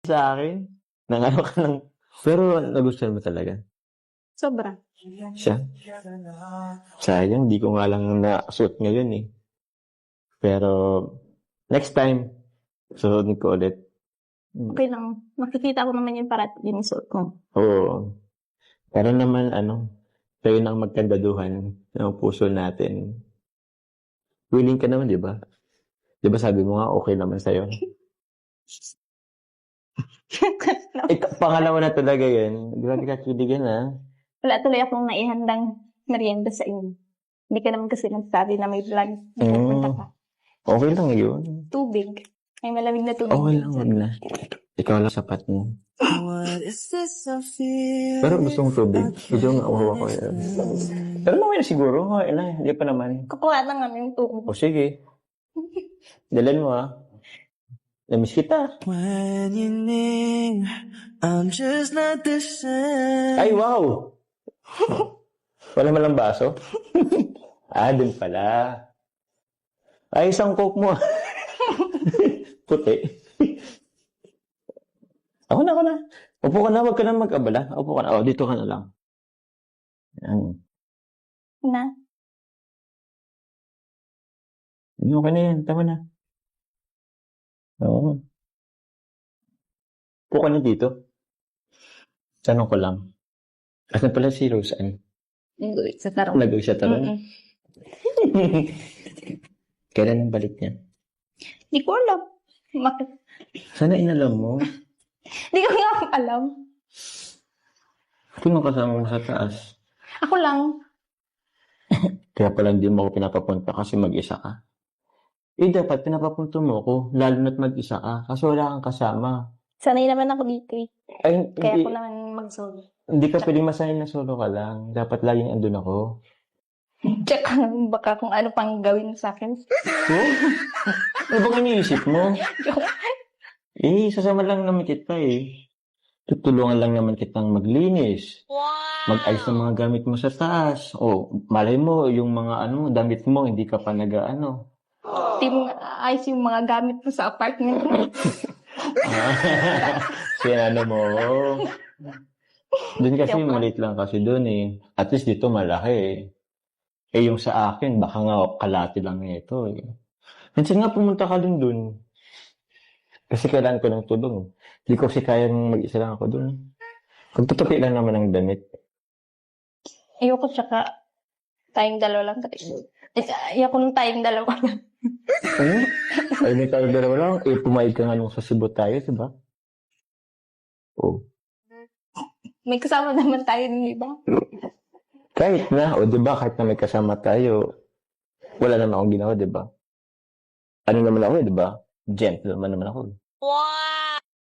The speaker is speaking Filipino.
sa akin. Nangano ka ng... Pero nagustuhan mo talaga. Sobra. Siya. Sayang, di ko nga lang na-suot ngayon eh. Pero, next time, susuotin ko ulit. Okay lang. Makikita ko naman yung parat yung suot mo. Oo. Pero naman, kayo nang magkandaduhan ng puso natin. Willing ka naman, di ba? Di ba sabi mo nga, okay naman sa'yo? Pangalawa na talaga yan. Grabe ka kiligan, ha? Wala tuloy akong naihandang merienda sa inyo. Hindi ka naman kasi nagsabi na may plan. Pupunta ka. Okay lang yun. Tubig. May malamig na tubig. Okay lang, wag na. Ikaw lang sapat mo. Pero gusto mong tubig. Medyo nga uhawa ko yan. Pero naman siguro. Hindi pa naman. Kukuha na nga yung tubig. O sige. Dalan mo, ha? Namiss kita. When you need, I'm just not the same. Ay, wow! Wala malang baso? Dun pala. Ay, isang coke mo. Puti. Ako na. Upo ka na, wag ka na mag-abala. Upo ka na. Dito ka na lang. Yan. Na? Okay na yan. Tama na. Oo. Upo ka na dito. Tanong ko lang. Asan pala si Roseanne? Nag-uwi sa tarong. Nag-uwi sa tarong? Kailan ang balik niya? Hindi ko alam. Sana inalam mo. Hindi ko nga alam. Sino kasama mo sa taas? Ako lang. Kaya pala hindi mo ako pinapapunta kasi mag-isa ka. Dapat pinapapunta mo ako, lalo na't mag-isa ka, kasi wala kang kasama. Sanay naman ako dito eh. Ay, Kaya ako naman mag-solo. Hindi ka pwedeng masanay na solo ka lang. Dapat laging andun ako. Tsaka baka kung ano pang gawin sa akin. Oh? Ano bang iniisip mo? Sasama lang naman kita eh. Tutulungan lang naman kitang maglinis. Mag-ayos ng mga gamit mo sa taas. Malay mo, yung mga damit mo, hindi ka pa Hindi mo ayos yung mga gamit mo sa apartment mo. mo. Doon kasi maliit lang kasi doon eh. At least dito malaki eh. Yung sa akin, baka nga kalati lang ito eh. Minsan nga pumunta ka din doon. Kasi kailangan ko ng tulong. Hindi ko kasi kayang mag-isa lang ako doon. Pagtutupi lang naman ang damit. Ayoko tsaka tayong dalawa lang. Ayoko nung tayong dalawa lang. Ay, may tayong dalawa lang. Pumayag ka nga nung sa Cebu tayo, diba? May kasama naman tayo ng iba. Kahit na, diba? Kahit na may kasama tayo, wala naman akong ginawa, diba? Ano naman ako, diba? Gentleman naman ako. Wow!